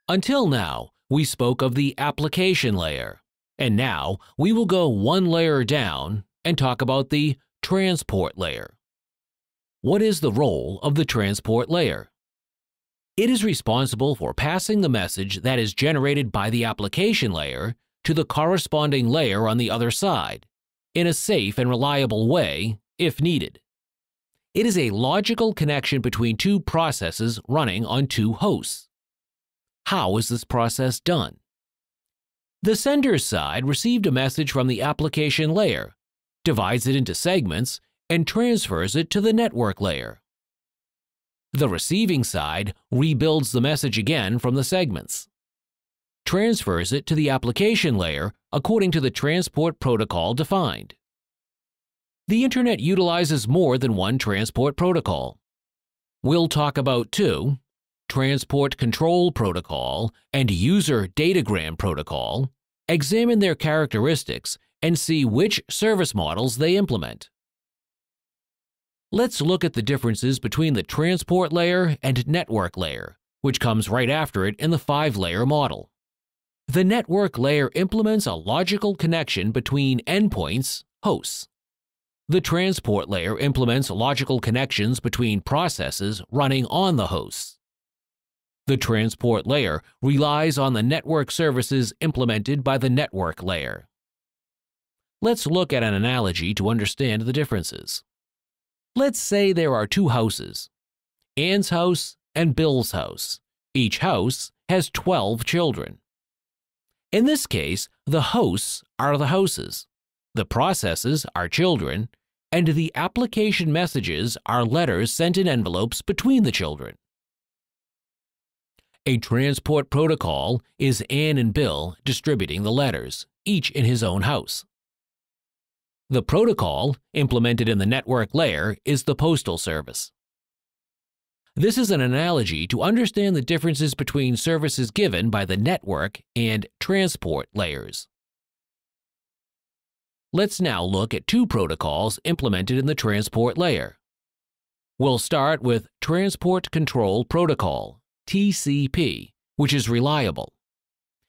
Until now, we spoke of the application layer, and now we will go one layer down and talk about the transport layer. What is the role of the transport layer? It is responsible for passing the message that is generated by the application layer to the corresponding layer on the other side, in a safe and reliable way if needed. It is a logical connection between two processes running on two hosts. How is this process done? The sender's side received a message from the application layer, divides it into segments, and transfers it to the network layer. The receiving side rebuilds the message again from the segments, transfers it to the application layer according to the transport protocol defined. The Internet utilizes more than one transport protocol. We'll talk about two: Transport Control Protocol and User Datagram Protocol, examine their characteristics, and see which service models they implement. Let's look at the differences between the transport layer and network layer, which comes right after it in the 5-layer model. The network layer implements a logical connection between endpoints, hosts. The transport layer implements logical connections between processes running on the hosts. The transport layer relies on the network services implemented by the network layer. Let's look at an analogy to understand the differences. Let's say there are two houses, Ann's house and Bill's house. Each house has 12 children. In this case, the hosts are the houses, the processes are children, and the application messages are letters sent in envelopes between the children. A transport protocol is Ann and Bill distributing the letters, each in his own house. The protocol, implemented in the network layer, is the postal service. This is an analogy to understand the differences between services given by the network and transport layers. Let's now look at two protocols implemented in the transport layer. We'll start with Transport Control Protocol, TCP, which is reliable,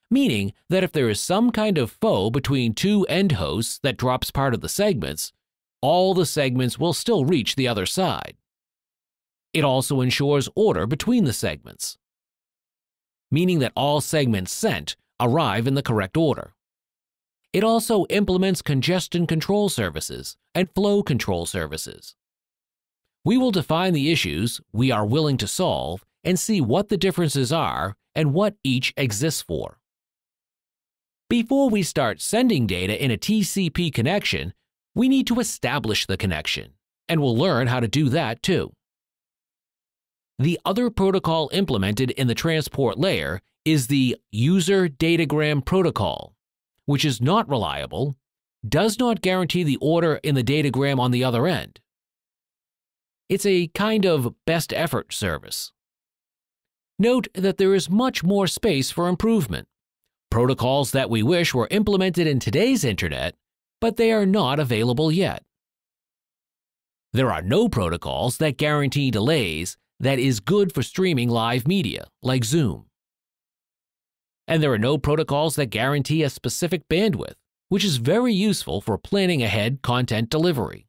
meaning that if there is some kind of flow between two end hosts that drops part of the segments, all the segments will still reach the other side. It also ensures order between the segments, meaning that all segments sent arrive in the correct order. It also implements congestion control services and flow control services. We will define the issues we are willing to solve and see what the differences are and what each exists for. Before we start sending data in a TCP connection, we need to establish the connection, and we'll learn how to do that too. The other protocol implemented in the transport layer is the User Datagram Protocol, which is not reliable, does not guarantee the order in the datagram on the other end. It's a kind of best effort service. Note that there is much more space for improvement. Protocols that we wish were implemented in today's Internet, but they are not available yet. There are no protocols that guarantee delays that is good for streaming live media, like Zoom. And there are no protocols that guarantee a specific bandwidth, which is very useful for planning ahead content delivery.